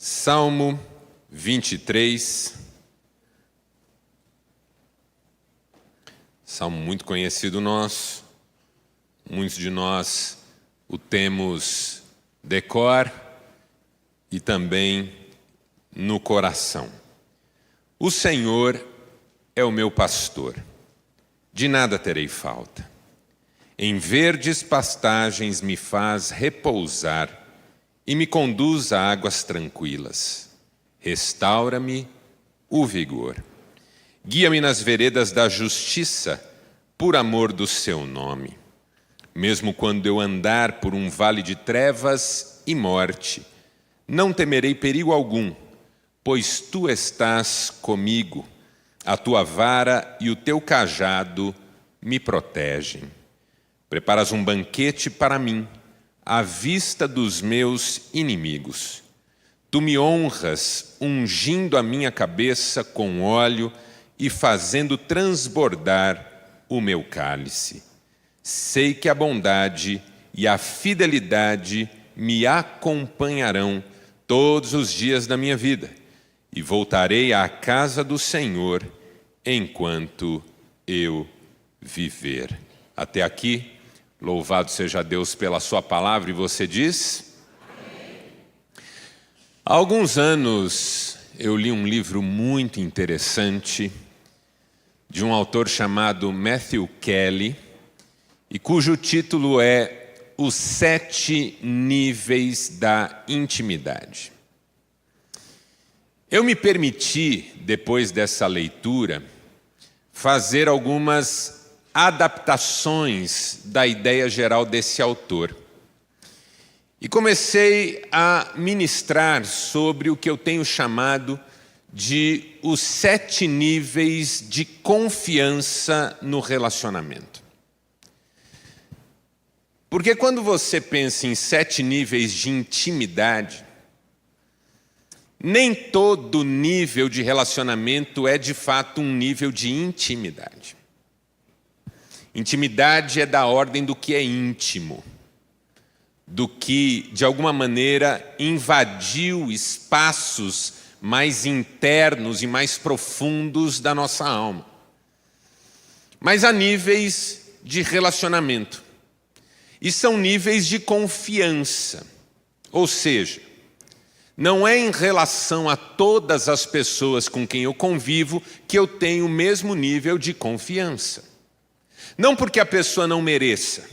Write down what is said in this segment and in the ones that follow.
Salmo 23, salmo muito conhecido nosso, muitos de nós o temos de cor e também no coração. O Senhor é o meu pastor, de nada terei falta. Em verdes pastagens me faz repousar e me conduz a águas tranquilas. Restaura-me o vigor. Guia-me nas veredas da justiça, por amor do seu nome. Mesmo quando eu andar por um vale de trevas e morte, não temerei perigo algum, pois tu estás comigo. A tua vara e o teu cajado me protegem. Preparas um banquete para mim, à vista dos meus inimigos. Tu me honras, ungindo a minha cabeça com óleo e fazendo transbordar o meu cálice. Sei que a bondade e a fidelidade me acompanharão todos os dias da minha vida, e voltarei à casa do Senhor enquanto eu viver. Até aqui. Louvado seja Deus pela sua palavra, e você diz? Amém. Há alguns anos eu li um livro muito interessante de um autor chamado Matthew Kelly, e cujo título é Os 7 Níveis da Intimidade. Eu me permiti, depois dessa leitura, fazer algumas adaptações da ideia geral desse autor. E comecei a ministrar sobre o que eu tenho chamado de os 7 níveis de confiança no relacionamento. Porque quando você pensa em 7 níveis de intimidade, nem todo nível de relacionamento é de fato um nível de intimidade. Intimidade é da ordem do que é íntimo, do que, de alguma maneira, invadiu espaços mais internos e mais profundos da nossa alma. Mas há níveis de relacionamento, e são níveis de confiança, ou seja, não é em relação a todas as pessoas com quem eu convivo que eu tenho o mesmo nível de confiança. Não porque a pessoa não mereça,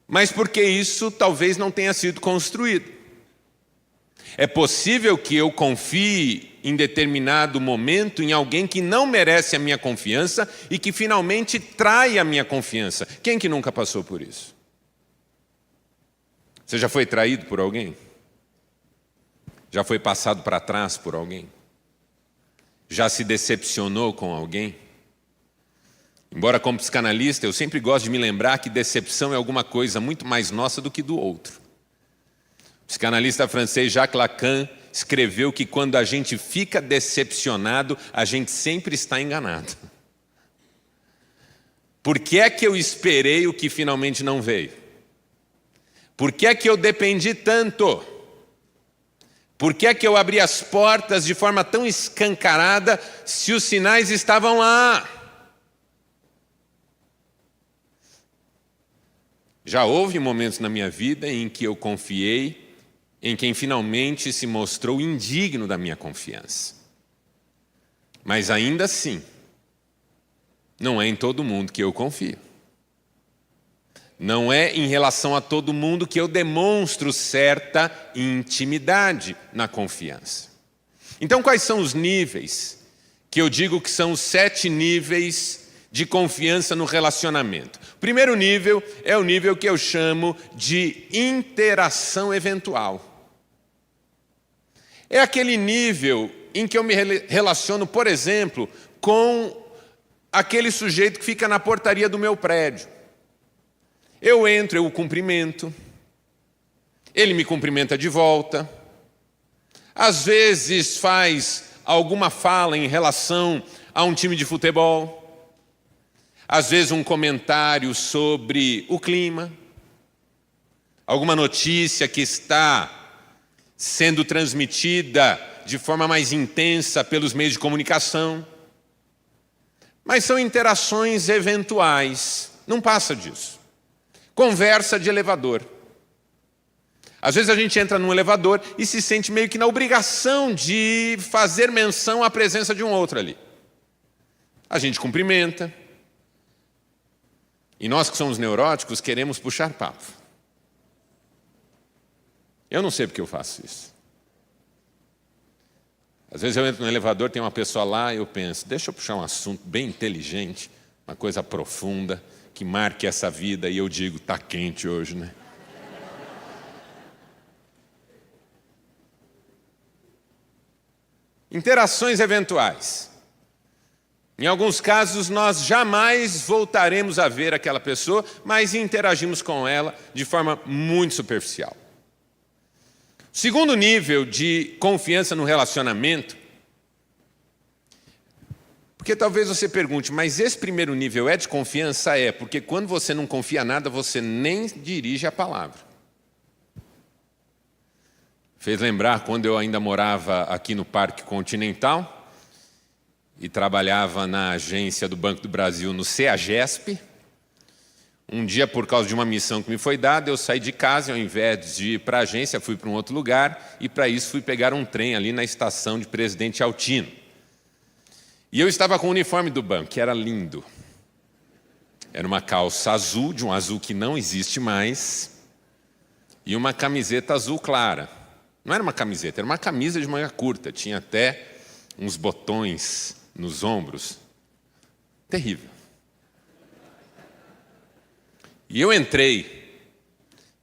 mas porque isso talvez não tenha sido construído. É possível que eu confie em determinado momento em alguém que não merece a minha confiança e que finalmente trai a minha confiança. Quem que nunca passou por isso? Você já foi traído por alguém? Já foi passado para trás por alguém? Já se decepcionou com alguém? Embora como psicanalista eu sempre gosto de me lembrar que decepção é alguma coisa muito mais nossa do que do outro. O psicanalista francês Jacques Lacan escreveu que quando a gente fica decepcionado, a gente sempre está enganado. Por que é que eu esperei o que finalmente não veio? Por que é que eu dependi tanto? Por que é que eu abri as portas de forma tão escancarada se os sinais estavam lá? Já houve momentos na minha vida em que eu confiei em quem finalmente se mostrou indigno da minha confiança. Mas ainda assim, não é em todo mundo que eu confio. Não é em relação a todo mundo que eu demonstro certa intimidade na confiança. Então, quais são os níveis que eu digo que são os 7 níveis de confiança no relacionamento? O primeiro nível é o nível que eu chamo de interação eventual. É aquele nível em que eu me relaciono, por exemplo, com aquele sujeito que fica na portaria do meu prédio. Eu entro, eu o cumprimento, ele me cumprimenta de volta, às vezes faz alguma fala em relação a um time de futebol, às vezes um comentário sobre o clima, alguma notícia que está sendo transmitida de forma mais intensa pelos meios de comunicação. Mas são interações eventuais, não passa disso. Conversa de elevador. Às vezes a gente entra num elevador e se sente meio que na obrigação de fazer menção à presença de um outro ali. A gente cumprimenta. E nós que somos neuróticos queremos puxar papo. Eu não sei porque eu faço isso. Às vezes eu entro no elevador, tem uma pessoa lá e eu penso, deixa eu puxar um assunto bem inteligente, uma coisa profunda, que marque essa vida, e eu digo, tá quente hoje, né? Interações eventuais. Em alguns casos, nós jamais voltaremos a ver aquela pessoa, mas interagimos com ela de forma muito superficial. Segundo nível de confiança no relacionamento, porque talvez você pergunte, mas esse primeiro nível é de confiança? É, porque quando você não confia nada, você nem dirige a palavra. Fez lembrar quando eu ainda morava aqui no Parque Continental e trabalhava na agência do Banco do Brasil no CEAGESP. Um dia, por causa de uma missão que me foi dada, eu saí de casa, ao invés de ir para a agência, fui para um outro lugar, e para isso fui pegar um trem ali na estação de Presidente Altino. E eu estava com o uniforme do banco, que era lindo. Era uma calça azul, de um azul que não existe mais, e uma camiseta azul clara. Não era uma camiseta, era uma camisa de manga curta, tinha até uns botões nos ombros. Terrível. E eu entrei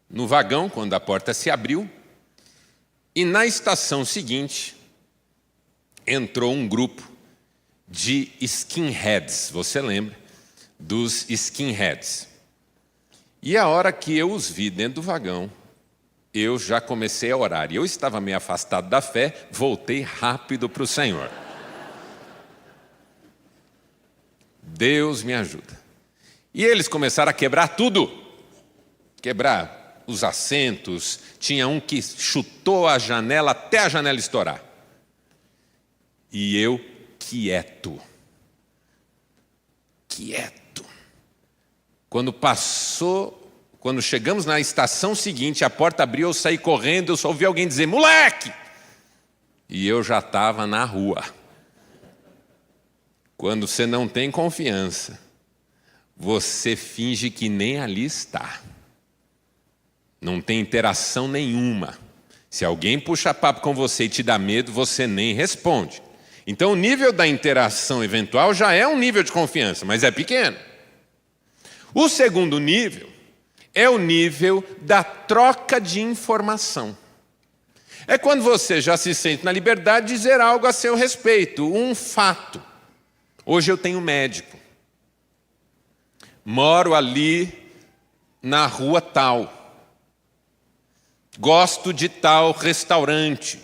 no vagão quando a porta se abriu e na estação seguinte entrou um grupo de skinheads, você lembra dos skinheads. E a hora que eu os vi dentro do vagão, eu já comecei a orar. E eu estava meio afastado da fé, voltei rápido para o Senhor. Deus me ajuda. E eles começaram a quebrar tudo. Quebrar os assentos. Tinha um que chutou a janela até a janela estourar. E eu quieto. Quieto. Quando chegamos na estação seguinte, a porta abriu, eu saí correndo, eu só ouvi alguém dizer, moleque! E eu já estava na rua. Quando você não tem confiança, você finge que nem ali está. Não tem interação nenhuma. Se alguém puxa papo com você e te dá medo, você nem responde. Então o nível da interação eventual já é um nível de confiança, mas é pequeno. O segundo nível é o nível da troca de informação. É quando você já se sente na liberdade de dizer algo a seu respeito, um fato. Hoje eu tenho médico. Moro ali na rua tal. Gosto de tal restaurante.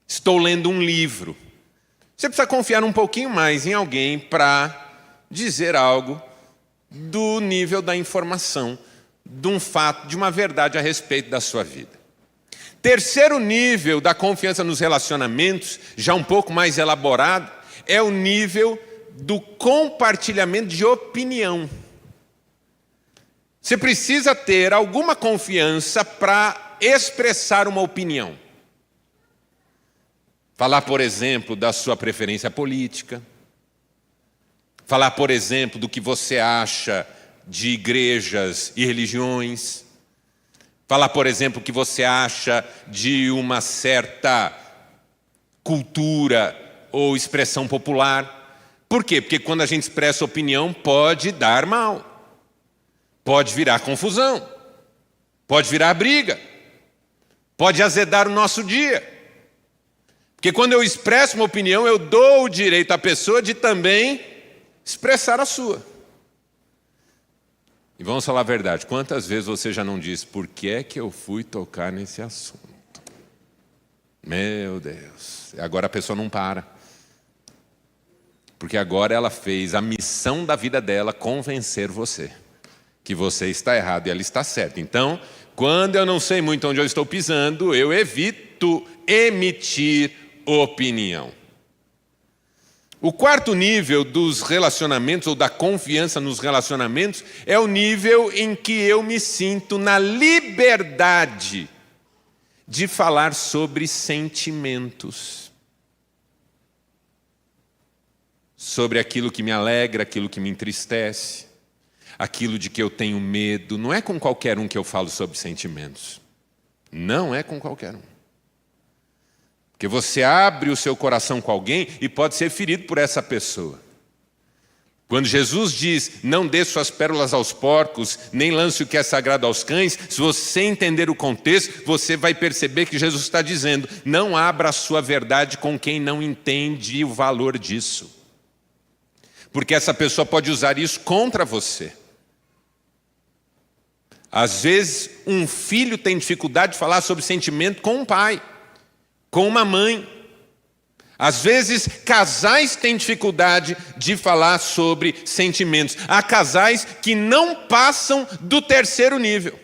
Estou lendo um livro. Você precisa confiar um pouquinho mais em alguém para dizer algo do nível da informação, de um fato, de uma verdade a respeito da sua vida. Terceiro nível da confiança nos relacionamentos, já um pouco mais elaborado, é o nível do compartilhamento de opinião. Você precisa ter alguma confiança para expressar uma opinião. Falar, por exemplo, da sua preferência política. Falar, por exemplo, do que você acha de igrejas e religiões. Falar, por exemplo, o que você acha de uma certa cultura ou expressão popular. Por quê? Porque quando a gente expressa opinião, pode dar mal. Pode virar confusão. Pode virar briga. Pode azedar o nosso dia. Porque quando eu expresso uma opinião, eu dou o direito à pessoa de também expressar a sua. E vamos falar a verdade, quantas vezes você já não disse, por que é que eu fui tocar nesse assunto? Meu Deus, agora a pessoa não para. Porque agora ela fez a missão da vida dela convencer você que você está errado e ela está certa. Então, Quando eu não sei muito onde eu estou pisando, eu evito emitir opinião. O quarto nível dos relacionamentos, ou da confiança nos relacionamentos, é o nível em que eu me sinto na liberdade de falar sobre sentimentos. Sobre aquilo que me alegra, aquilo que me entristece, aquilo de que eu tenho medo. Não é com qualquer um que eu falo sobre sentimentos. Não é com qualquer um. Porque você abre o seu coração com alguém e pode ser ferido por essa pessoa. Quando Jesus diz, não dê suas pérolas aos porcos, nem lance o que é sagrado aos cães, se você entender o contexto, você vai perceber que Jesus está dizendo, não abra a sua verdade com quem não entende o valor disso. Porque essa pessoa pode usar isso contra você. Às vezes, um filho tem dificuldade de falar sobre sentimento com um pai, com uma mãe. Às vezes, casais têm dificuldade de falar sobre sentimentos. Há casais que não passam do terceiro nível.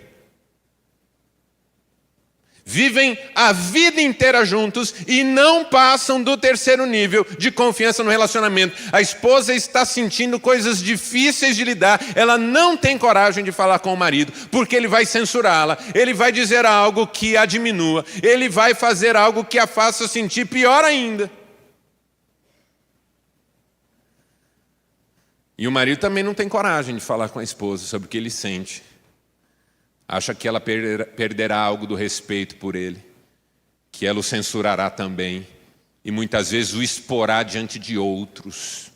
Vivem a vida inteira juntos e não passam do terceiro nível de confiança no relacionamento. A esposa está sentindo coisas difíceis de lidar, ela não tem coragem de falar com o marido, porque ele vai censurá-la, ele vai dizer algo que a diminua, ele vai fazer algo que a faça sentir pior ainda. E o marido também não tem coragem de falar com a esposa sobre o que ele sente. Acha que ela perderá algo do respeito por ele, que ela o censurará também, e muitas vezes o exporá diante de outros.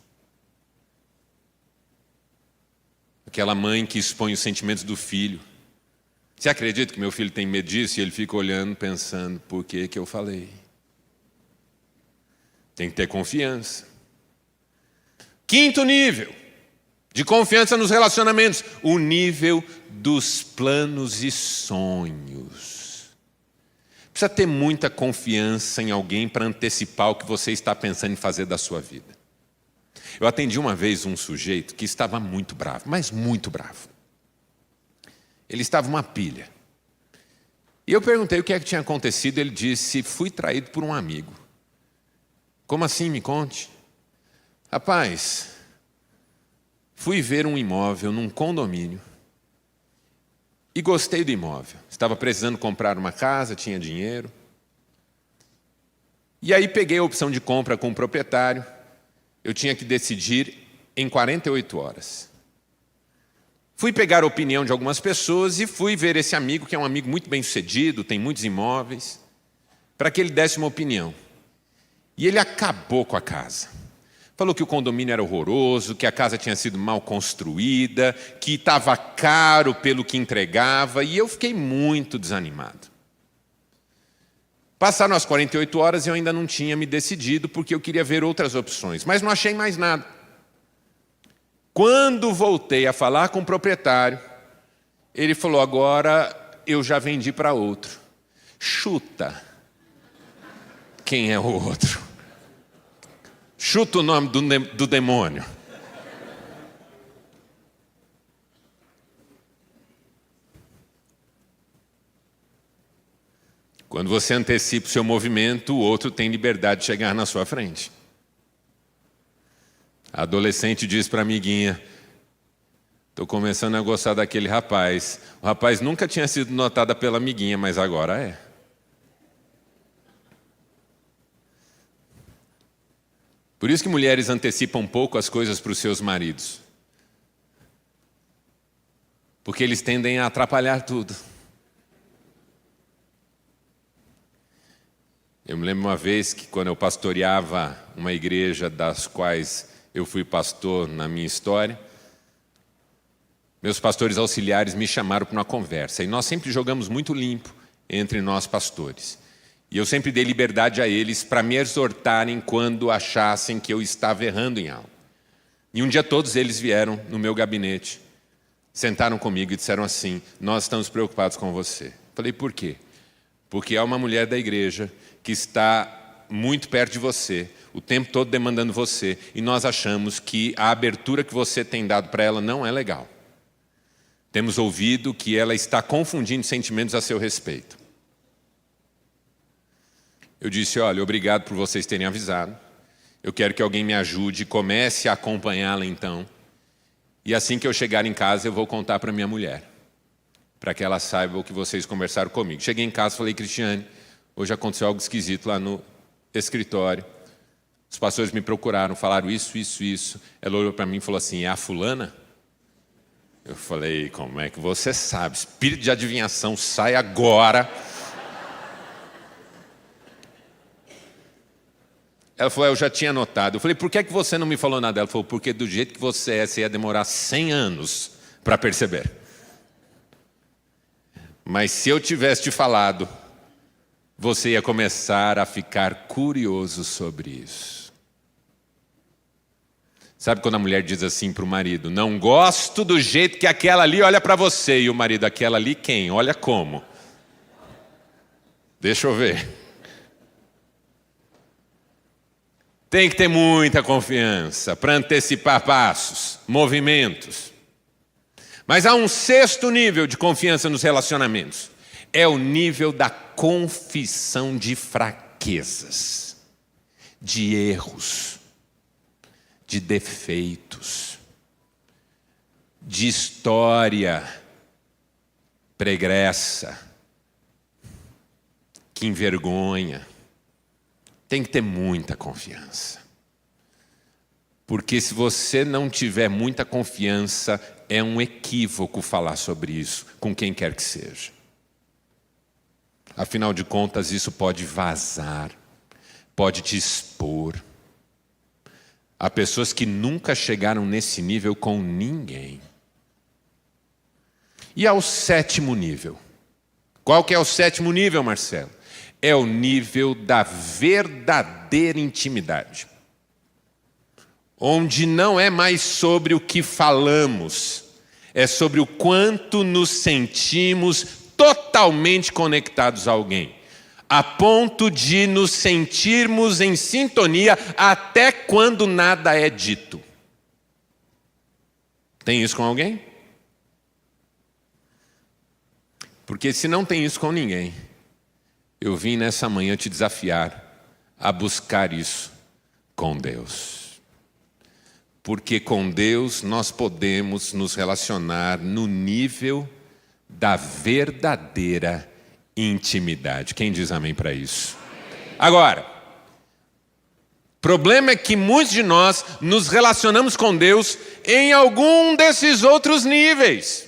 Aquela mãe que expõe os sentimentos do filho. Você acredita que meu filho tem medo disso? E ele fica olhando, pensando, por que eu falei? Tem que ter confiança. Quinto nível de confiança nos relacionamentos, o nível dos planos e sonhos. Precisa ter muita confiança em alguém para antecipar o que você está pensando em fazer da sua vida. Eu atendi uma vez um sujeito que estava muito bravo, mas muito bravo. Ele estava uma pilha. E eu perguntei o que é que tinha acontecido, ele disse, fui traído por um amigo. Como assim? Me conte. Rapaz, fui ver um imóvel num condomínio e gostei do imóvel. Estava precisando comprar uma casa, tinha dinheiro. E aí peguei a opção de compra com o proprietário. Eu tinha que decidir em 48 horas. Fui pegar a opinião de algumas pessoas e fui ver esse amigo, que é um amigo muito bem sucedido, tem muitos imóveis, para que ele desse uma opinião. E ele acabou com a casa. Falou que o condomínio era horroroso, que a casa tinha sido mal construída, que estava caro pelo que entregava, e eu fiquei muito desanimado. Passaram as 48 horas e eu ainda não tinha me decidido, porque eu queria ver outras opções, mas não achei mais nada. Quando voltei a falar com o proprietário, ele falou, agora eu já vendi para outro. Chuta quem é o outro. Chuta o nome do demônio. Quando você antecipa o seu movimento, o outro tem liberdade de chegar na sua frente. A adolescente diz para a amiguinha, estou começando a gostar daquele rapaz. O rapaz nunca tinha sido notado pela amiguinha, mas agora é. Por isso que mulheres antecipam um pouco as coisas para os seus maridos. Porque eles tendem a atrapalhar tudo. Eu me lembro uma vez que quando eu pastoreava uma igreja das quais eu fui pastor na minha história, meus pastores auxiliares me chamaram para uma conversa. E nós sempre jogamos muito limpo entre nós pastores. E eu sempre dei liberdade a eles para me exortarem quando achassem que eu estava errando em algo. E um dia todos eles vieram no meu gabinete, sentaram comigo e disseram assim, nós estamos preocupados com você. Falei, por quê? Porque há uma mulher da igreja que está muito perto de você, o tempo todo demandando você, e nós achamos que a abertura que você tem dado para ela não é legal. Temos ouvido que ela está confundindo sentimentos a seu respeito. Eu disse, olha, obrigado por vocês terem avisado. Eu quero que alguém me ajude, comece a acompanhá-la então. E assim que eu chegar em casa, eu vou contar para minha mulher, para que ela saiba o que vocês conversaram comigo. Cheguei em casa e falei, Cristiane, hoje aconteceu algo esquisito lá no escritório. Os pastores me procuraram, falaram isso. Ela olhou para mim e falou assim, é a fulana? Eu falei, como é que você sabe? Espírito de adivinhação, sai agora. Ela falou, eu já tinha notado. Eu falei, por que você não me falou nada? Ela falou, porque do jeito que você é, você ia demorar 100 anos para perceber. Mas se eu tivesse te falado, você ia começar a ficar curioso sobre isso. Sabe quando a mulher diz assim para o marido, não gosto do jeito que aquela ali olha para você. E o marido, aquela ali quem? Olha como? Deixa eu ver. Tem que ter muita confiança para antecipar passos, movimentos. Mas há um sexto nível de confiança nos relacionamentos. É o nível da confissão de fraquezas, de erros, de defeitos, de história pregressa, que envergonha. Tem que ter muita confiança. Porque se você não tiver muita confiança, é um equívoco falar sobre isso com quem quer que seja. Afinal de contas, isso pode vazar, pode te expor. Há pessoas que nunca chegaram nesse nível com ninguém. E ao sétimo nível. Qual que é o sétimo nível, Marcelo? É o nível da verdadeira intimidade. Onde não é mais sobre o que falamos, é sobre o quanto nos sentimos totalmente conectados a alguém. A ponto de nos sentirmos em sintonia até quando nada é dito. Tem isso com alguém? Porque se não tem isso com ninguém, eu vim nessa manhã te desafiar a buscar isso com Deus. Porque com Deus nós podemos nos relacionar no nível da verdadeira intimidade. Quem diz amém para isso? Agora, o problema é que muitos de nós nos relacionamos com Deus em algum desses outros níveis.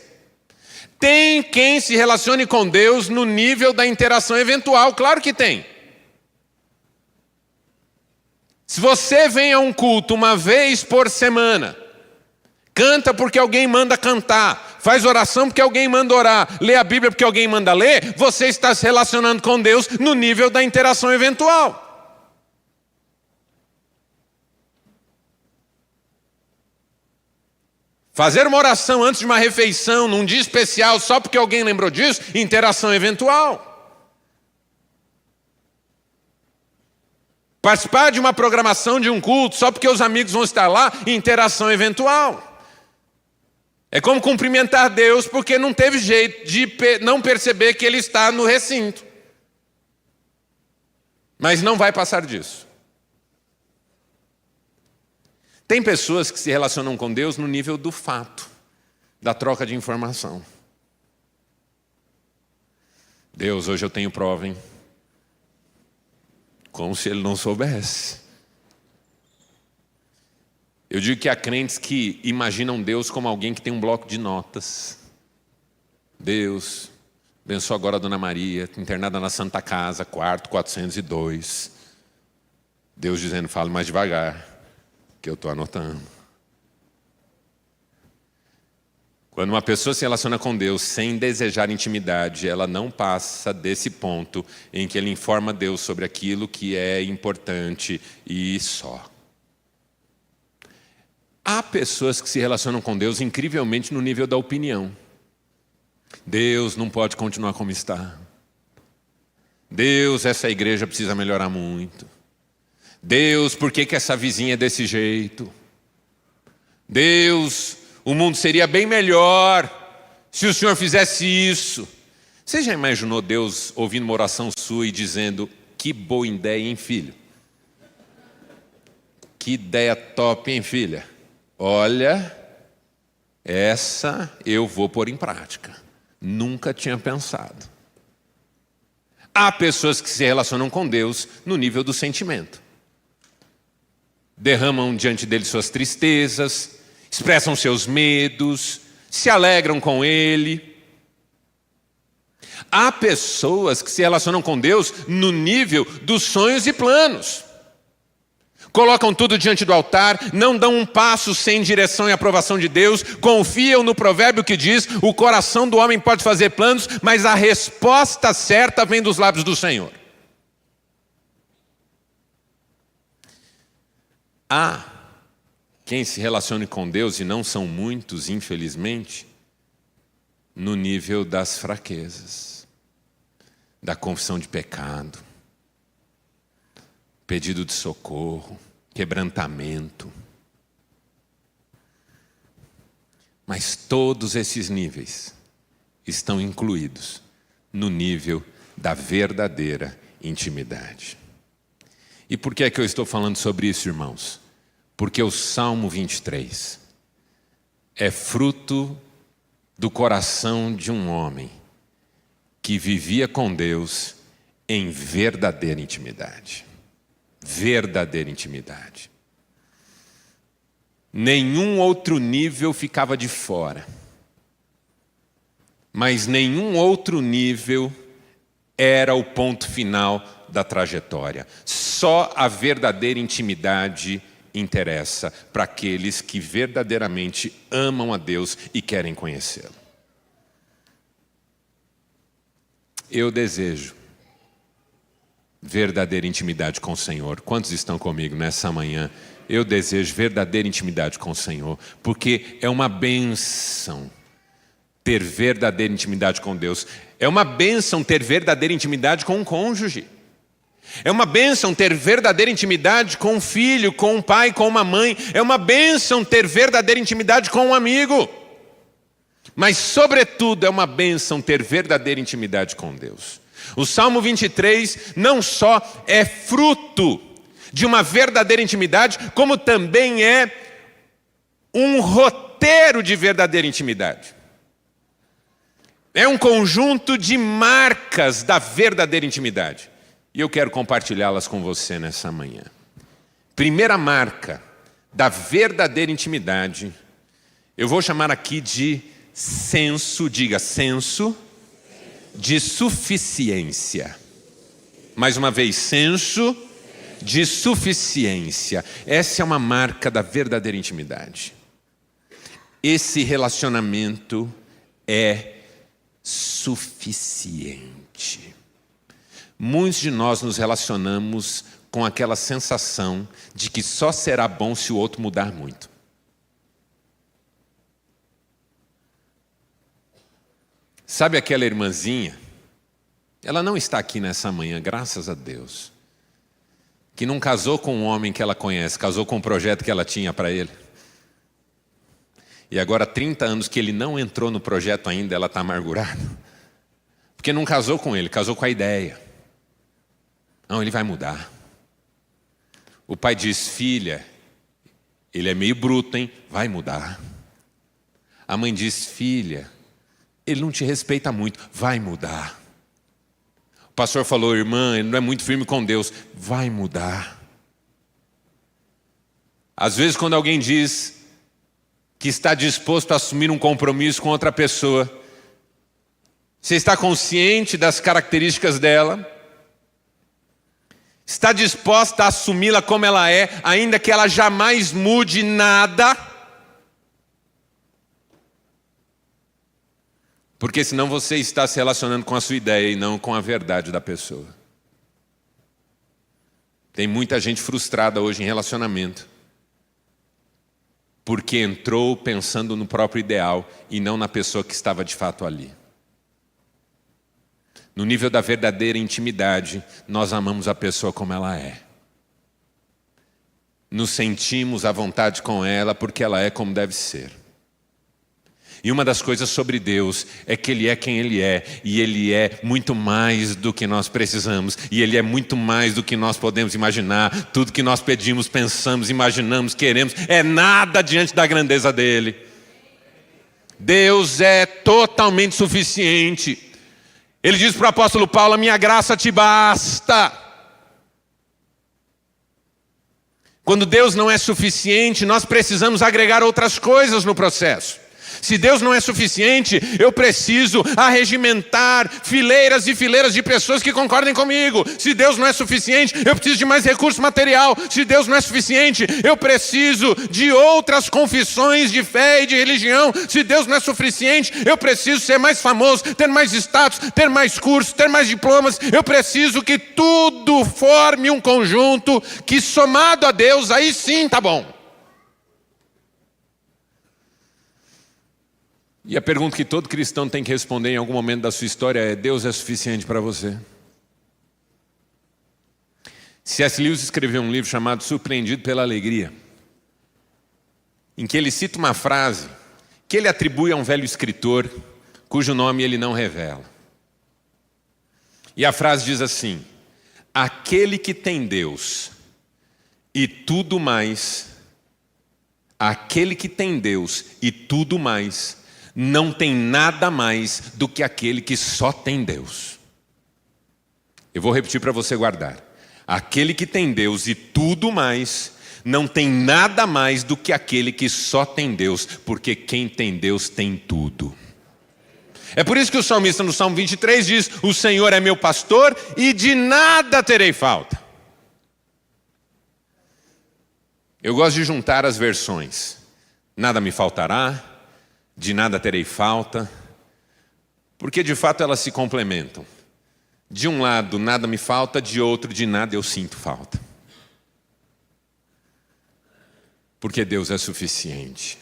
Tem quem se relacione com Deus no nível da interação eventual, claro que tem. Se você vem a um culto uma vez por semana, canta porque alguém manda cantar, faz oração porque alguém manda orar, lê a Bíblia porque alguém manda ler, você está se relacionando com Deus no nível da interação eventual. Fazer uma oração antes de uma refeição, num dia especial, só porque alguém lembrou disso, interação eventual. Participar de uma programação de um culto, só porque os amigos vão estar lá, interação eventual. É como cumprimentar Deus porque não teve jeito de não perceber que Ele está no recinto. Mas não vai passar disso. Tem pessoas que se relacionam com Deus no nível do fato, da troca de informação. Deus, hoje eu tenho prova, hein? Como se Ele não soubesse. Eu digo que há crentes que imaginam Deus como alguém que tem um bloco de notas. Deus, abençoa agora a Dona Maria, internada na Santa Casa, quarto 402. Deus dizendo, fale mais devagar, que eu estou anotando. Quando uma pessoa se relaciona com Deus sem desejar intimidade, ela não passa desse ponto em que ele informa Deus sobre aquilo que é importante e só. Há pessoas que se relacionam com Deus incrivelmente no nível da opinião. Deus não pode continuar como está. Deus, essa igreja precisa melhorar muito. Deus, por que essa vizinha é desse jeito? Deus, o mundo seria bem melhor se o Senhor fizesse isso. Você já imaginou Deus ouvindo uma oração sua e dizendo: que boa ideia, hein, filho? Que ideia top, hein, filha? Olha, essa eu vou pôr em prática. Nunca tinha pensado. Há pessoas que se relacionam com Deus no nível do sentimento. Derramam diante dele suas tristezas, expressam seus medos, se alegram com ele. Há pessoas que se relacionam com Deus no nível dos sonhos e planos. Colocam tudo diante do altar, não dão um passo sem direção e aprovação de Deus, confiam no provérbio que diz: o coração do homem pode fazer planos, mas a resposta certa vem dos lábios do Senhor. Há quem se relacione com Deus, e não são muitos, infelizmente, no nível das fraquezas, da confissão de pecado, pedido de socorro, quebrantamento. Mas todos esses níveis estão incluídos no nível da verdadeira intimidade. E por que é que eu estou falando sobre isso, irmãos? Porque o Salmo 23 é fruto do coração de um homem que vivia com Deus em verdadeira intimidade. Verdadeira intimidade. Nenhum outro nível ficava de fora, mas nenhum outro nível era o ponto final da trajetória. Só a verdadeira intimidade interessa para aqueles que verdadeiramente amam a Deus e querem conhecê-lo. Eu desejo verdadeira intimidade com o Senhor. Quantos estão comigo nessa manhã? Eu desejo verdadeira intimidade com o Senhor, porque é uma bênção ter verdadeira intimidade com Deus. É uma bênção ter verdadeira intimidade com um cônjuge. É uma bênção ter verdadeira intimidade com um filho, com um pai, com uma mãe. É uma bênção ter verdadeira intimidade com um amigo. Mas, sobretudo, é uma bênção ter verdadeira intimidade com Deus. O Salmo 23 não só é fruto de uma verdadeira intimidade, como também é um roteiro de verdadeira intimidade. É um conjunto de marcas da verdadeira intimidade. E eu quero compartilhá-las com você nessa manhã. Primeira marca da verdadeira intimidade, eu vou chamar aqui de senso, diga senso, de suficiência. Mais uma vez, senso de suficiência. Essa é uma marca da verdadeira intimidade. Esse relacionamento é suficiente. Muitos de nós nos relacionamos com aquela sensação de que só será bom se o outro mudar muito. Sabe aquela irmãzinha? Ela não está aqui nessa manhã, graças a Deus, que não casou com um homem que ela conhece, casou com um projeto que ela tinha para ele. E agora, 30 anos que ele não entrou no projeto ainda, ela está amargurada. Porque não casou com ele, casou com a ideia. Não, ele vai mudar. O pai diz: filha, ele é meio bruto, hein? Vai mudar. A mãe diz: filha, ele não te respeita muito, vai mudar. O pastor falou: irmã, ele não é muito firme com Deus, vai mudar. Às vezes, quando alguém diz que está disposto a assumir um compromisso com outra pessoa, você está consciente das características dela? Está disposta a assumi-la como ela é, ainda que ela jamais mude nada? Porque senão você está se relacionando com a sua ideia e não com a verdade da pessoa. Tem muita gente frustrada hoje em relacionamento, porque entrou pensando no próprio ideal e não na pessoa que estava de fato ali. No nível da verdadeira intimidade, nós amamos a pessoa como ela é. Nos sentimos à vontade com ela porque ela é como deve ser. E uma das coisas sobre Deus é que Ele é quem Ele é, e Ele é muito mais do que nós precisamos, e Ele é muito mais do que nós podemos imaginar. Tudo que nós pedimos, pensamos, imaginamos, queremos, é nada diante da grandeza dEle. Deus é totalmente suficiente. Ele diz para o apóstolo Paulo: a minha graça te basta. Quando Deus não é suficiente, nós precisamos agregar outras coisas no processo. Se Deus não é suficiente, eu preciso arregimentar fileiras e fileiras de pessoas que concordem comigo. Se Deus não é suficiente, eu preciso de mais recurso material. Se Deus não é suficiente, eu preciso de outras confissões de fé e de religião. Se Deus não é suficiente, eu preciso ser mais famoso, ter mais status, ter mais cursos, ter mais diplomas. Eu preciso que tudo forme um conjunto que, somado a Deus, aí sim tá bom. E a pergunta que todo cristão tem que responder em algum momento da sua história é: Deus é suficiente para você? C.S. Lewis escreveu um livro chamado Surpreendido pela Alegria, em que ele cita uma frase que ele atribui a um velho escritor, cujo nome ele não revela. E a frase diz assim: aquele que tem Deus e tudo mais, aquele que tem Deus e tudo mais, não tem nada mais do que aquele que só tem Deus. Eu vou repetir para você guardar. Aquele que tem Deus e tudo mais, não tem nada mais do que aquele que só tem Deus, porque quem tem Deus tem tudo. É por isso que o salmista no Salmo 23 diz: o Senhor é meu pastor e de nada terei falta. Eu gosto de juntar as versões. Nada me faltará, de nada terei falta, porque de fato elas se complementam. De um lado, nada me falta, de outro, de nada eu sinto falta. Porque Deus é suficiente.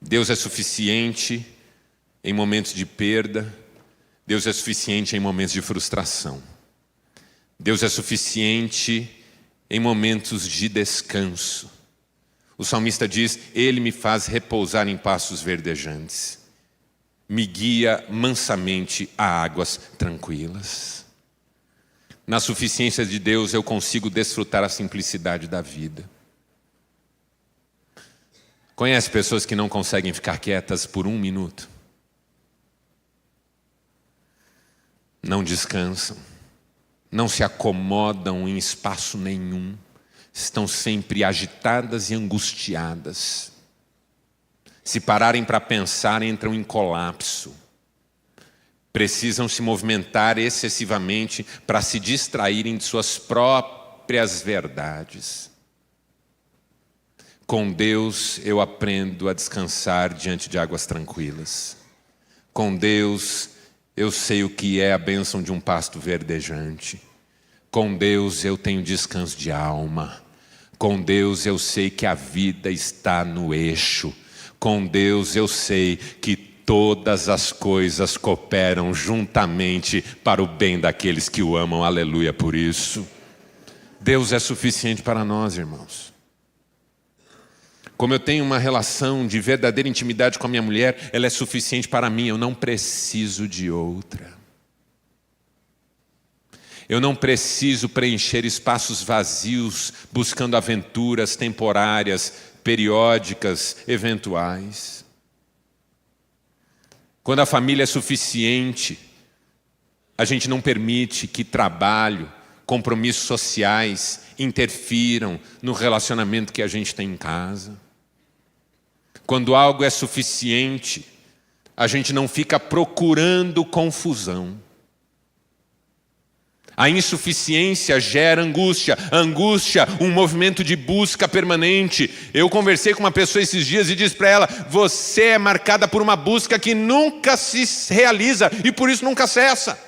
Deus é suficiente em momentos de perda, Deus é suficiente em momentos de frustração. Deus é suficiente em momentos de descanso. O salmista diz: Ele me faz repousar em pastos verdejantes, me guia mansamente a águas tranquilas. Na suficiência de Deus eu consigo desfrutar a simplicidade da vida. Conhece pessoas que não conseguem ficar quietas por um minuto? Não descansam, não se acomodam em espaço nenhum. Estão sempre agitadas e angustiadas. Se pararem para pensar, entram em colapso. Precisam se movimentar excessivamente para se distraírem de suas próprias verdades. Com Deus eu aprendo a descansar diante de águas tranquilas. Com Deus eu sei o que é a bênção de um pasto verdejante. Com Deus eu tenho descanso de alma. Com Deus eu sei que a vida está no eixo. Com Deus eu sei que todas as coisas cooperam juntamente para o bem daqueles que o amam. Aleluia por isso. Deus é suficiente para nós, irmãos. Como eu tenho uma relação de verdadeira intimidade com a minha mulher, ela é suficiente para mim, eu não preciso de outra. Eu não preciso preencher espaços vazios buscando aventuras temporárias, periódicas, eventuais. Quando a família é suficiente, a gente não permite que trabalho, compromissos sociais interfiram no relacionamento que a gente tem em casa. Quando algo é suficiente, a gente não fica procurando confusão. A insuficiência gera angústia, angústia, um movimento de busca permanente. Eu conversei com uma pessoa esses dias e disse para ela: você é marcada por uma busca que nunca se realiza e por isso nunca cessa.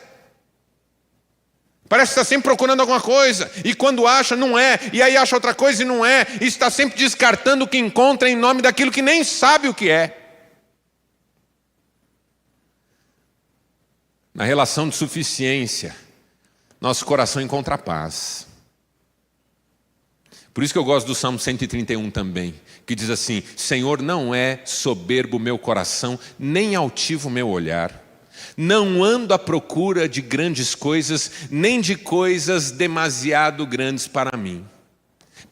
Parece que está sempre procurando alguma coisa, e quando acha, não é, e aí acha outra coisa e não é, e está sempre descartando o que encontra em nome daquilo que nem sabe o que é. Na relação de suficiência, nosso coração encontra paz. Por isso que eu gosto do Salmo 131 também, que diz assim: Senhor, não é soberbo o meu coração, nem altivo o meu olhar. Não ando à procura de grandes coisas, nem de coisas demasiado grandes para mim.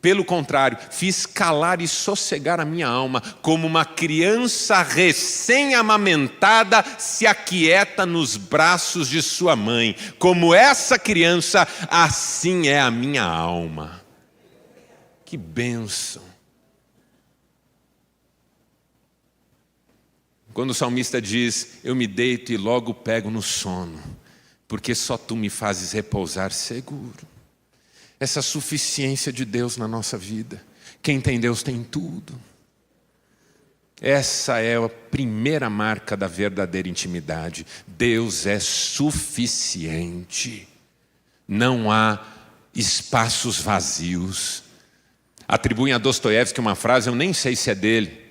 Pelo contrário, fiz calar e sossegar a minha alma, como uma criança recém-amamentada se aquieta nos braços de sua mãe. Como essa criança, assim é a minha alma. Que bênção! Quando o salmista diz: eu me deito e logo pego no sono, porque só tu me fazes repousar seguro. Essa suficiência de Deus na nossa vida. Quem tem Deus tem tudo. Essa é a primeira marca da verdadeira intimidade. Deus é suficiente. Não há espaços vazios. Atribuem a Dostoiévski uma frase, eu nem sei se é dele.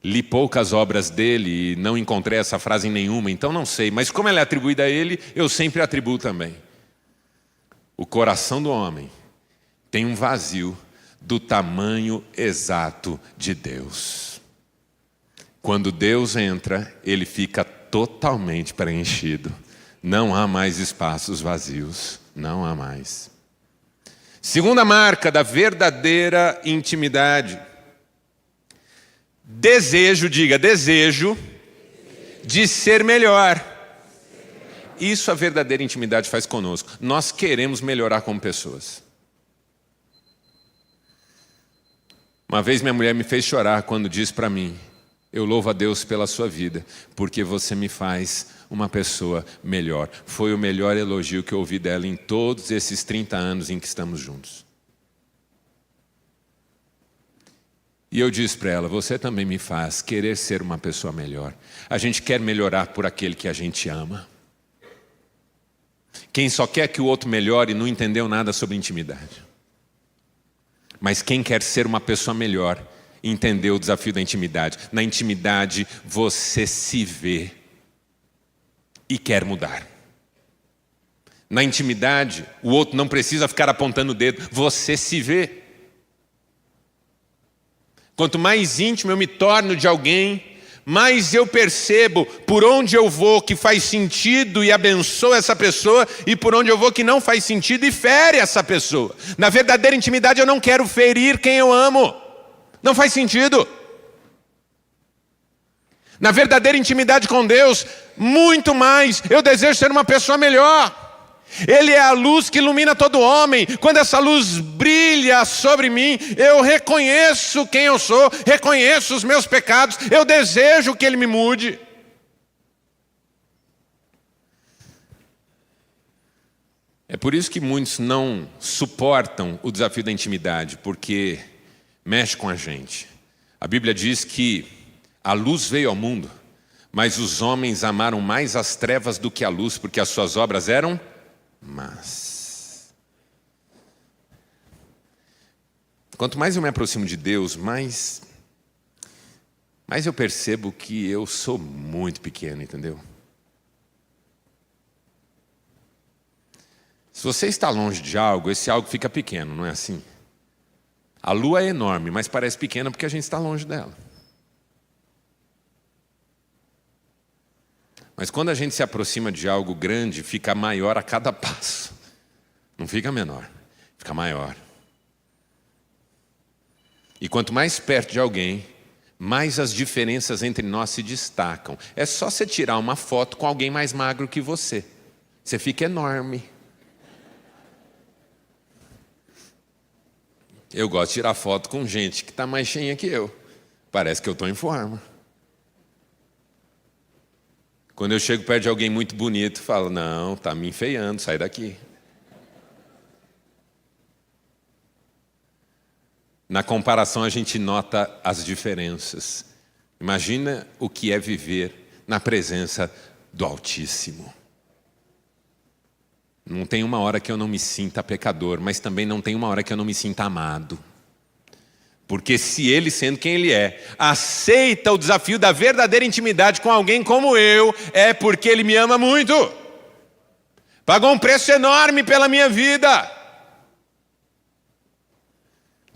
Li poucas obras dele e não encontrei essa frase em nenhuma, então não sei. Mas como ela é atribuída a ele, eu sempre atribuo também. O coração do homem tem um vazio do tamanho exato de Deus. Quando Deus entra, ele fica totalmente preenchido. Não há mais espaços vazios. Não há mais. Segunda marca da verdadeira intimidade. Desejo, diga, desejo de ser melhor. Isso a verdadeira intimidade faz conosco. Nós queremos melhorar como pessoas. Uma vez minha mulher me fez chorar quando disse para mim: eu louvo a Deus pela sua vida, porque você me faz uma pessoa melhor. Foi o melhor elogio que eu ouvi dela em todos esses 30 anos em que estamos juntos. E eu disse para ela: você também me faz querer ser uma pessoa melhor. A gente quer melhorar por aquele que a gente ama. Quem só quer que o outro melhore não entendeu nada sobre intimidade. Mas quem quer ser uma pessoa melhor, entendeu o desafio da intimidade. Na intimidade, você se vê e quer mudar. Na intimidade, o outro não precisa ficar apontando o dedo, você se vê. Quanto mais íntimo eu me torno de alguém, mais eu percebo por onde eu vou que faz sentido e abençoa essa pessoa, e por onde eu vou que não faz sentido e fere essa pessoa. Na verdadeira intimidade eu não quero ferir quem eu amo. Não faz sentido. Na verdadeira intimidade com Deus, muito mais, eu desejo ser uma pessoa melhor. Ele é a luz que ilumina todo homem. Quando essa luz brilha sobre mim, eu reconheço quem eu sou, reconheço os meus pecados, eu desejo que Ele me mude. É por isso que muitos não suportam o desafio da intimidade, porque mexe com a gente. A Bíblia diz que a luz veio ao mundo, mas os homens amaram mais as trevas do que a luz, porque as suas obras eram más. Quanto mais eu me aproximo de Deus, mais eu percebo que eu sou muito pequeno, entendeu? Se você está longe de algo, esse algo fica pequeno, não é assim? A lua é enorme, mas parece pequena porque a gente está longe dela. Mas quando a gente se aproxima de algo grande, fica maior a cada passo. Não fica menor, fica maior. E quanto mais perto de alguém, mais as diferenças entre nós se destacam. É só você tirar uma foto com alguém mais magro que você. Você fica enorme. Eu gosto de tirar foto com gente que está mais cheinha que eu. Parece que eu estou em forma. Quando eu chego perto de alguém muito bonito, falo: não, está me enfeiando, sai daqui. Na comparação, a gente nota as diferenças. Imagina o que é viver na presença do Altíssimo. Não tem uma hora que eu não me sinta pecador, mas também não tem uma hora que eu não me sinta amado. Porque se Ele, sendo quem Ele é, aceita o desafio da verdadeira intimidade com alguém como eu, é porque Ele me ama muito. Pagou um preço enorme pela minha vida.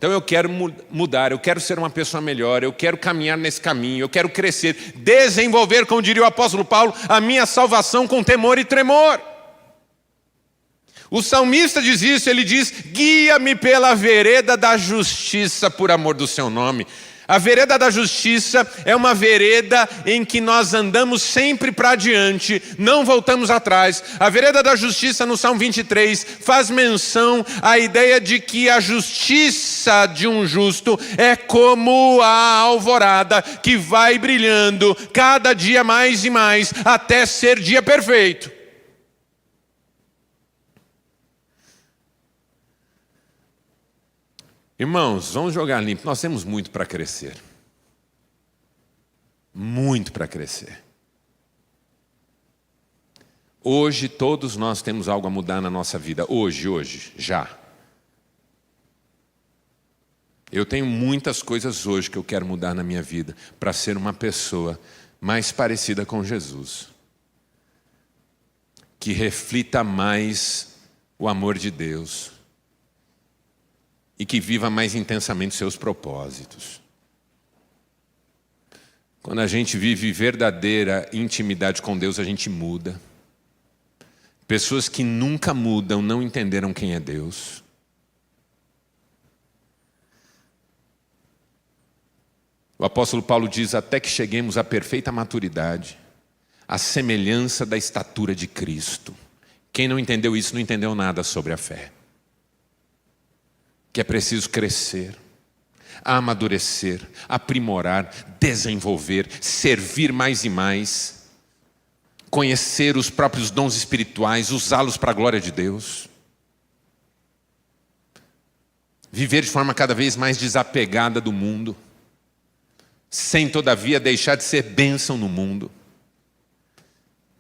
Então eu quero mudar, eu quero ser uma pessoa melhor, eu quero caminhar nesse caminho, eu quero crescer, desenvolver, como diria o apóstolo Paulo, a minha salvação com temor e tremor. O salmista diz isso, ele diz: guia-me pela vereda da justiça por amor do seu nome. A vereda da justiça é uma vereda em que nós andamos sempre para diante, não voltamos atrás. A vereda da justiça no Salmo 23 faz menção à ideia de que a justiça de um justo é como a alvorada que vai brilhando cada dia mais e mais até ser dia perfeito. Irmãos, vamos jogar limpo. Nós temos muito para crescer. Muito para crescer. Hoje, todos nós temos algo a mudar na nossa vida. Hoje, já. Eu tenho muitas coisas hoje que eu quero mudar na minha vida para ser uma pessoa mais parecida com Jesus. Que reflita mais o amor de Deus. E que viva mais intensamente seus propósitos. Quando a gente vive verdadeira intimidade com Deus, a gente muda. Pessoas que nunca mudam não entenderam quem é Deus. O apóstolo Paulo diz: até que cheguemos à perfeita maturidade, à semelhança da estatura de Cristo. Quem não entendeu isso não entendeu nada sobre a fé. Que é preciso crescer, amadurecer, aprimorar, desenvolver, servir mais e mais, conhecer os próprios dons espirituais, usá-los para a glória de Deus, viver de forma cada vez mais desapegada do mundo, sem todavia deixar de ser bênção no mundo,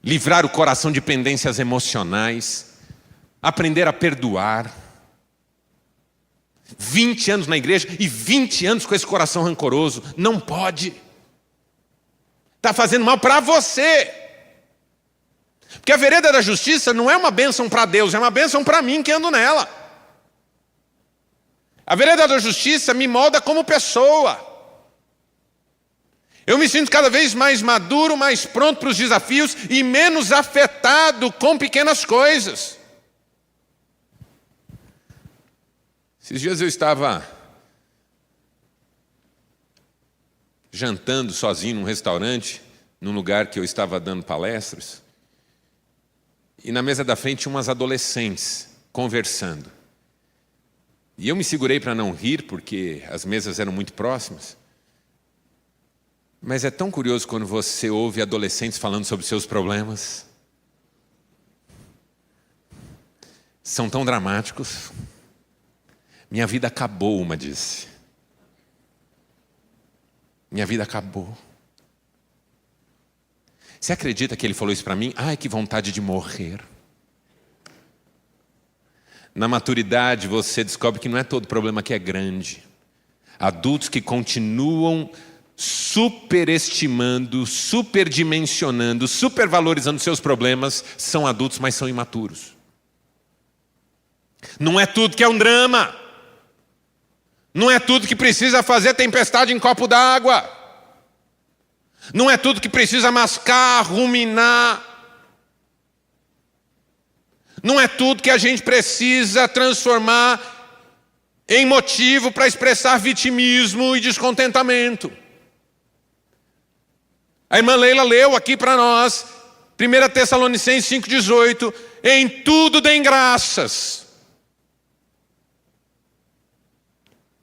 livrar o coração de pendências emocionais, aprender a perdoar. 20 anos na igreja e 20 anos com esse coração rancoroso. Não pode. Está fazendo mal para você. Porque a vereda da justiça não é uma bênção para Deus, é uma bênção para mim que ando nela. A vereda da justiça me molda como pessoa. Eu me sinto cada vez mais maduro, mais pronto para os desafios e menos afetado com pequenas coisas. Esses dias eu estava jantando sozinho num restaurante, num lugar que eu estava dando palestras, e na mesa da frente tinha umas adolescentes conversando. E eu me segurei para não rir, porque as mesas eram muito próximas. Mas é tão curioso quando você ouve adolescentes falando sobre seus problemas. São tão dramáticos. Minha vida acabou, uma disse. Minha vida acabou. Você acredita que ele falou isso para mim? Ai, que vontade de morrer. Na maturidade você descobre que não é todo problema que é grande. Adultos que continuam superestimando, superdimensionando, supervalorizando seus problemas, são adultos, mas são imaturos. Não é tudo que é um drama. Não é tudo que precisa fazer tempestade em copo d'água. Não é tudo que precisa mascar, ruminar. Não é tudo que a gente precisa transformar em motivo para expressar vitimismo e descontentamento. A irmã Leila leu aqui para nós, 1 Tessalonicenses 5,18, em tudo deem graças.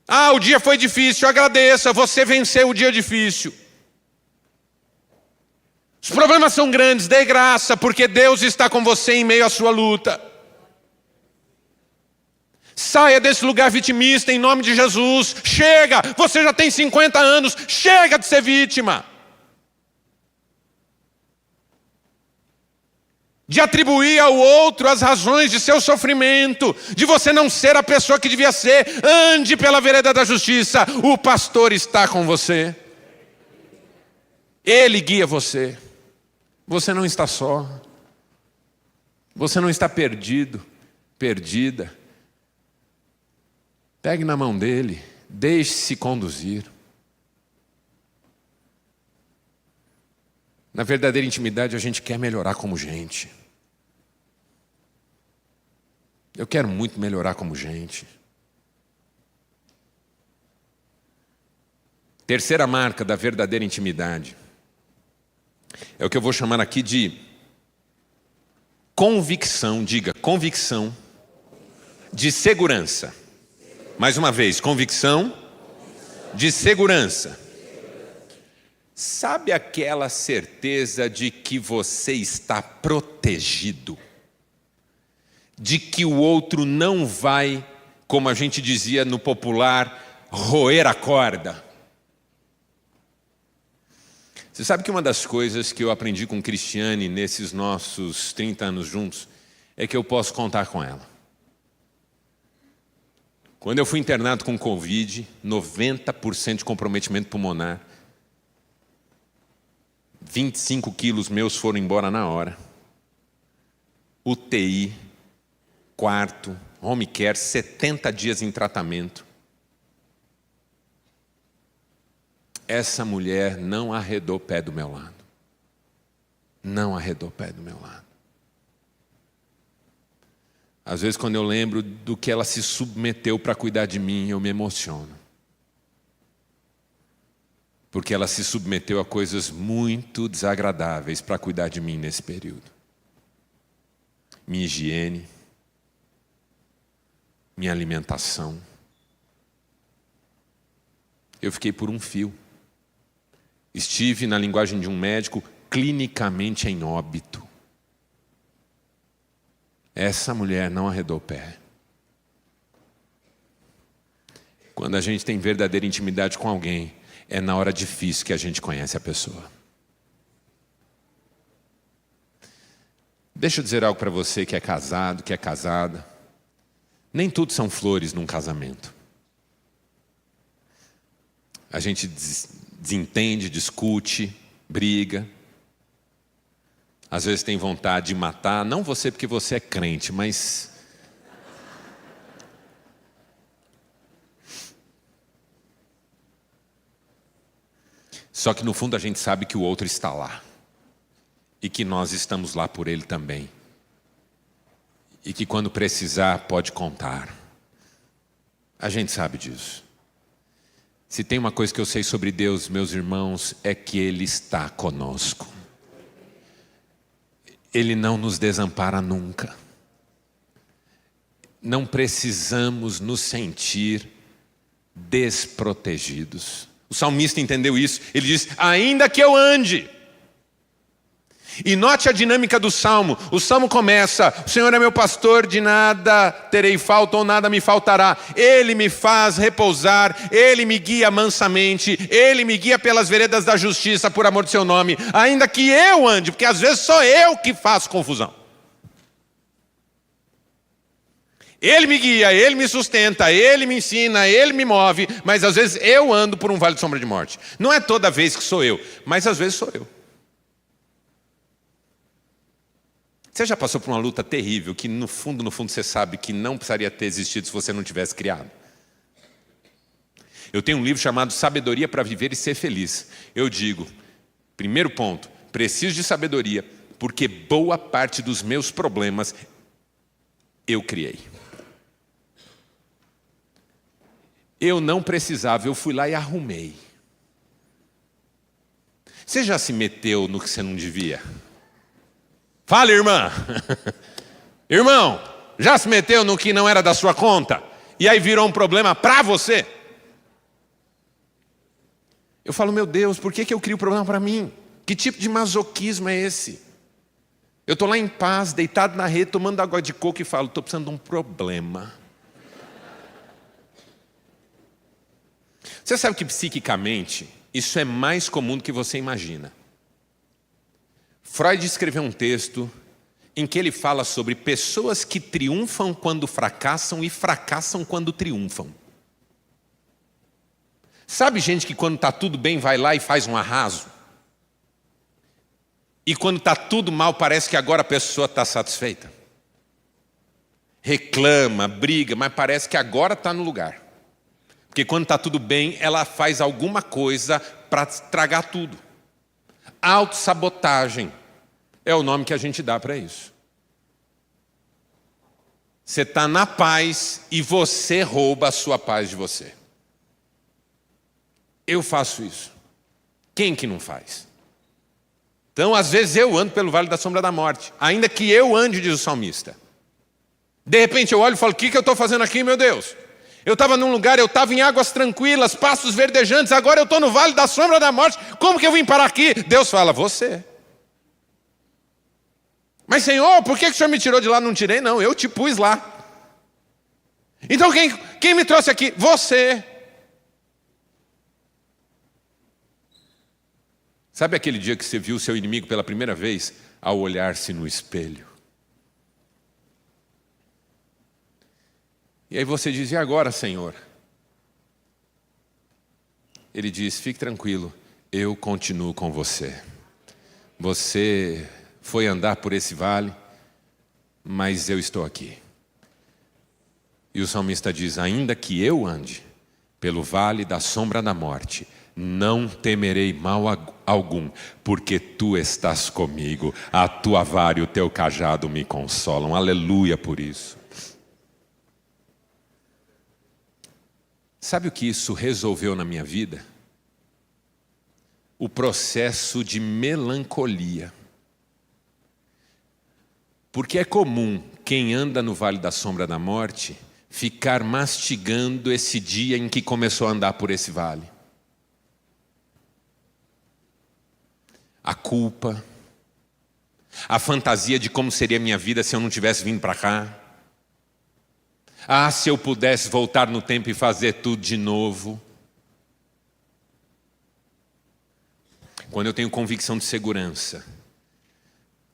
Ah, o dia foi difícil, agradeça, você venceu o dia difícil. Os problemas são grandes, dê graça, porque Deus está com você em meio à sua luta. Saia desse lugar vitimista em nome de Jesus. Chega, você já tem 50 anos, chega de ser vítima. De atribuir ao outro as razões de seu sofrimento, de você não ser a pessoa que devia ser. Ande pela vereda da justiça, o pastor está com você. Ele guia você. Você não está só. Você não está perdido, perdida. Pegue na mão dele, deixe-se conduzir. Na verdadeira intimidade, a gente quer melhorar como gente. Eu quero muito melhorar como gente. Terceira marca da verdadeira intimidade é o que eu vou chamar aqui de convicção. Diga, convicção de segurança. Mais uma vez, convicção de segurança. Sabe aquela certeza de que você está protegido? De que o outro não vai, como a gente dizia no popular, roer a corda? Você sabe que uma das coisas que eu aprendi com Cristiane nesses nossos 30 anos juntos é que eu posso contar com ela. Quando eu fui internado com Covid, 90% de comprometimento pulmonar, 25 quilos meus foram embora na hora. UTI, quarto, home care, 70 dias em tratamento. Essa mulher não arredou o pé do meu lado. Não arredou o pé do meu lado. Às vezes, quando eu lembro do que ela se submeteu para cuidar de mim, eu me emociono. Porque ela se submeteu a coisas muito desagradáveis para cuidar de mim nesse período. Minha higiene, minha alimentação. Eu fiquei por um fio. Estive, na linguagem de um médico, clinicamente em óbito. Essa mulher não arredou o pé. Quando a gente tem verdadeira intimidade com alguém, é na hora difícil que a gente conhece a pessoa. Deixa eu dizer algo para você que é casado, que é casada. Nem tudo são flores num casamento. A gente desentende, discute, briga. Às vezes tem vontade de matar, não você porque você é crente, mas... Só que no fundo a gente sabe que o outro está lá. E que nós estamos lá por ele também. E que quando precisar pode contar. A gente sabe disso. Se tem uma coisa que eu sei sobre Deus, meus irmãos, é que Ele está conosco. Ele não nos desampara nunca. Não precisamos nos sentir desprotegidos. O salmista entendeu isso. Ele diz, ainda que eu ande. E note a dinâmica do salmo. O salmo começa, o Senhor é meu pastor, de nada terei falta ou nada me faltará. Ele me faz repousar, Ele me guia mansamente, Ele me guia pelas veredas da justiça por amor do seu nome. Ainda que eu ande, porque às vezes sou eu que faço confusão. Ele me guia, Ele me sustenta, Ele me ensina, Ele me move, mas às vezes eu ando por um vale de sombra de morte. Não é toda vez que sou eu, mas às vezes sou eu. Você já passou por uma luta terrível que no fundo você sabe que não precisaria ter existido se você não tivesse criado? Eu tenho um livro chamado Sabedoria para Viver e Ser Feliz. Eu digo, primeiro ponto, preciso de sabedoria, porque boa parte dos meus problemas eu criei. Eu não precisava, eu fui lá e arrumei. Você já se meteu no que você não devia? Fala, irmã. Irmão, já se meteu no que não era da sua conta? E aí virou um problema para você? Eu falo, meu Deus, por que eu crio problema para mim? Que tipo de masoquismo é esse? Eu estou lá em paz, deitado na rede, tomando água de coco e falo, estou precisando de um problema. Você sabe que psiquicamente, isso é mais comum do que você imagina. Freud escreveu um texto em que ele fala sobre pessoas que triunfam quando fracassam e fracassam quando triunfam. Sabe gente que quando está tudo bem vai lá e faz um arraso? E quando está tudo mal parece que agora a pessoa está satisfeita? Reclama, briga, mas parece que agora está no lugar. Porque quando está tudo bem, ela faz alguma coisa para estragar tudo. Autossabotagem é o nome que a gente dá para isso. Você está na paz e você rouba a sua paz de você. Eu faço isso. Quem que não faz? Então, às vezes eu ando pelo vale da sombra da morte, ainda que eu ande, diz o salmista. De repente eu olho e falo, o que eu estou fazendo aqui, meu Deus? Eu estava num lugar, eu estava em águas tranquilas, pastos verdejantes, agora eu estou no vale da sombra da morte, como que eu vim parar aqui? Deus fala, você. Mas Senhor, por que o Senhor me tirou de lá? Não tirei não, eu te pus lá. Então quem me trouxe aqui? Você. Sabe aquele dia que você viu o seu inimigo pela primeira vez ao olhar-se no espelho? E aí você diz, e agora, Senhor? Ele diz, fique tranquilo, eu continuo com você. Você foi andar por esse vale, mas eu estou aqui. E o salmista diz, ainda que eu ande pelo vale da sombra da morte, não temerei mal algum, porque tu estás comigo, a tua vara e o teu cajado me consolam. Aleluia por isso. Sabe o que isso resolveu na minha vida? O processo de melancolia. Porque é comum quem anda no vale da sombra da morte ficar mastigando esse dia em que começou a andar por esse vale. A culpa, a fantasia de como seria a minha vida se eu não tivesse vindo para cá. Ah, se eu pudesse voltar no tempo e fazer tudo de novo. Quando eu tenho convicção de segurança,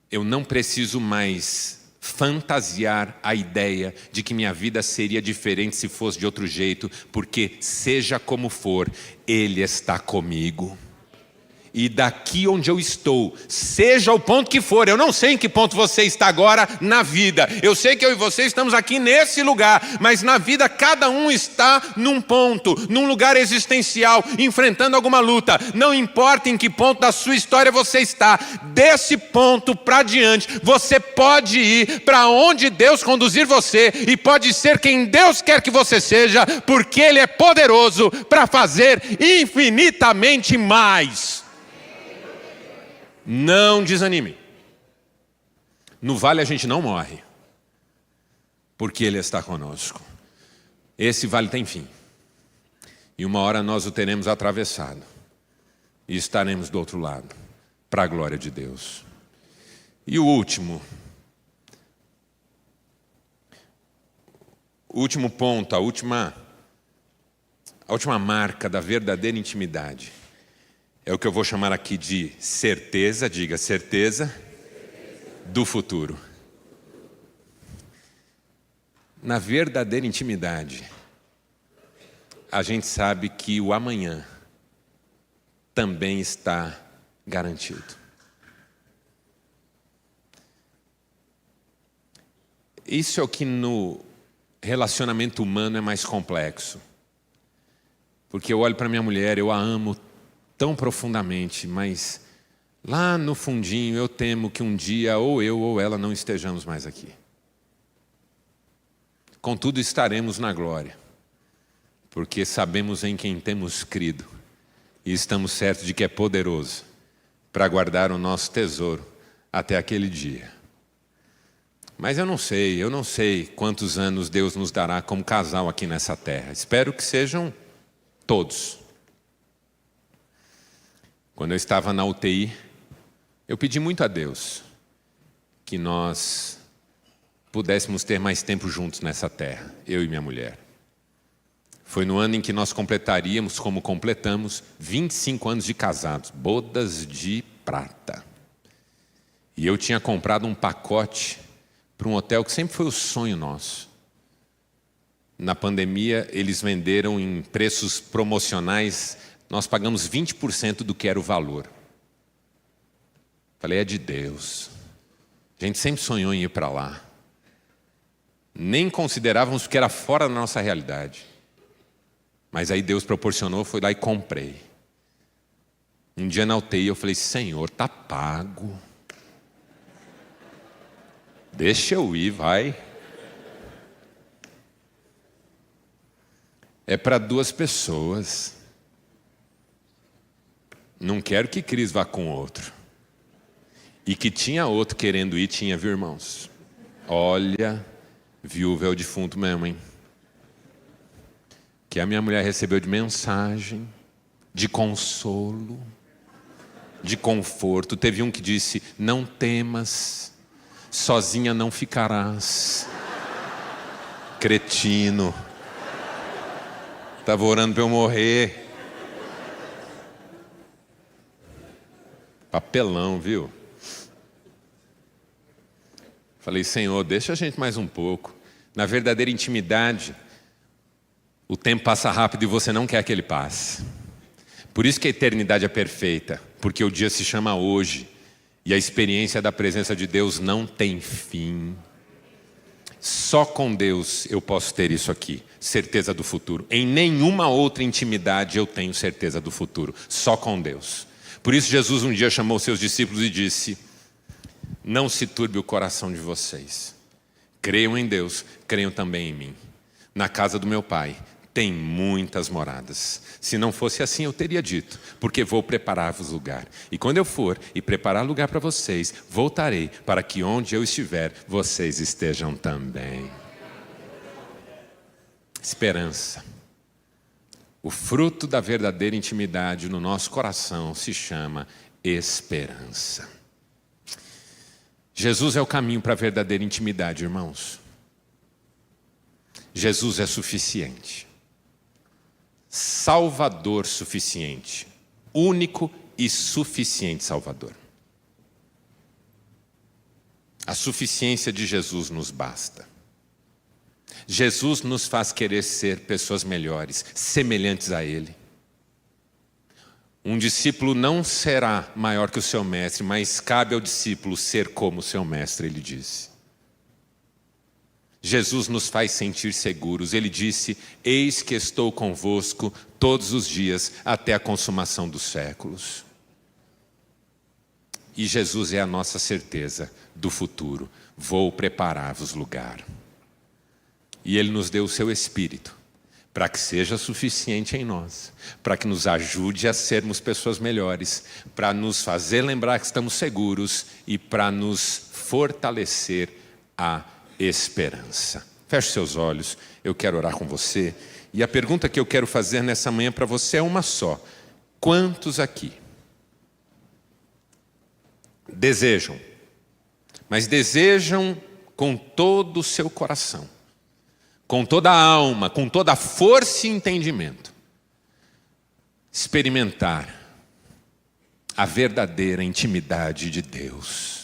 eu não preciso mais fantasiar a ideia de que minha vida seria diferente se fosse de outro jeito, porque seja como for, Ele está comigo. E daqui onde eu estou, seja o ponto que for, eu não sei em que ponto você está agora na vida. Eu sei que eu e você estamos aqui nesse lugar, mas na vida cada um está num ponto, num lugar existencial, enfrentando alguma luta. Não importa em que ponto da sua história você está, desse ponto para diante, você pode ir para onde Deus conduzir você e pode ser quem Deus quer que você seja, porque Ele é poderoso para fazer infinitamente mais. Não desanime. No vale a gente não morre, porque Ele está conosco. Esse vale tem fim. E uma hora nós o teremos atravessado. E estaremos do outro lado, para a glória de Deus. E o último ponto, a última marca da verdadeira intimidade é o que eu vou chamar aqui de certeza, diga certeza do futuro. Na verdadeira intimidade, a gente sabe que o amanhã também está garantido. Isso é o que no relacionamento humano é mais complexo. Porque eu olho para minha mulher, eu a amo tão profundamente, mas lá no fundinho eu temo que um dia ou eu ou ela não estejamos mais aqui. Contudo, estaremos na glória, porque sabemos em quem temos crido e estamos certos de que é poderoso para guardar o nosso tesouro até aquele dia. Mas eu não sei quantos anos Deus nos dará como casal aqui nessa terra. Espero que sejam todos. Quando eu estava na UTI, eu pedi muito a Deus que nós pudéssemos ter mais tempo juntos nessa terra, eu e minha mulher. Foi no ano em que nós completaríamos, como completamos, 25 anos de casados, bodas de prata. E eu tinha comprado um pacote para um hotel que sempre foi o sonho nosso. Na pandemia, eles venderam em preços promocionais. Nós pagamos 20% do que era o valor. Falei, é de Deus. A gente sempre sonhou em ir para lá. Nem considerávamos que era fora da nossa realidade. Mas aí Deus proporcionou, fui lá e comprei. Um dia na UTI eu falei, Senhor, tá pago. Deixa eu ir, vai. É para 2 pessoas. Não quero que Cris vá com outro. E que tinha outro querendo ir, tinha, viu, irmãos? Olha, viúva é o defunto mesmo, hein? Que a minha mulher recebeu de mensagem, de consolo, de conforto. Teve um que disse, não temas, sozinha não ficarás. Cretino. Estava orando para eu morrer. Papelão, viu? Falei, Senhor, deixa a gente mais um pouco. Na verdadeira intimidade, o tempo passa rápido e você não quer que ele passe. Por isso que a eternidade é perfeita, porque o dia se chama hoje e a experiência da presença de Deus não tem fim. Só com Deus eu posso ter isso aqui, certeza do futuro. Em nenhuma outra intimidade eu tenho certeza do futuro, só com Deus. Por isso Jesus um dia chamou seus discípulos e disse, não se turbe o coração de vocês. Creiam em Deus, creiam também em mim. Na casa do meu Pai tem muitas moradas. Se não fosse assim eu teria dito, porque vou preparar-vos lugar. E quando eu for e preparar lugar para vocês, voltarei para que onde eu estiver, vocês estejam também. Esperança. O fruto da verdadeira intimidade no nosso coração se chama esperança. Jesus é o caminho para a verdadeira intimidade, irmãos. Jesus é suficiente. Salvador suficiente. Único e suficiente Salvador. A suficiência de Jesus nos basta. Jesus nos faz querer ser pessoas melhores, semelhantes a Ele. Um discípulo não será maior que o seu mestre, mas cabe ao discípulo ser como o seu mestre, ele disse. Jesus nos faz sentir seguros. Ele disse, eis que estou convosco todos os dias até a consumação dos séculos. E Jesus é a nossa certeza do futuro. Vou preparar-vos lugar. E Ele nos deu o seu Espírito, para que seja suficiente em nós, para que nos ajude a sermos pessoas melhores, para nos fazer lembrar que estamos seguros e para nos fortalecer a esperança. Feche seus olhos, eu quero orar com você. E a pergunta que eu quero fazer nessa manhã para você é uma só. Quantos aqui desejam, mas desejam com todo o seu coração, com toda a alma, com toda a força e entendimento, experimentar a verdadeira intimidade de Deus?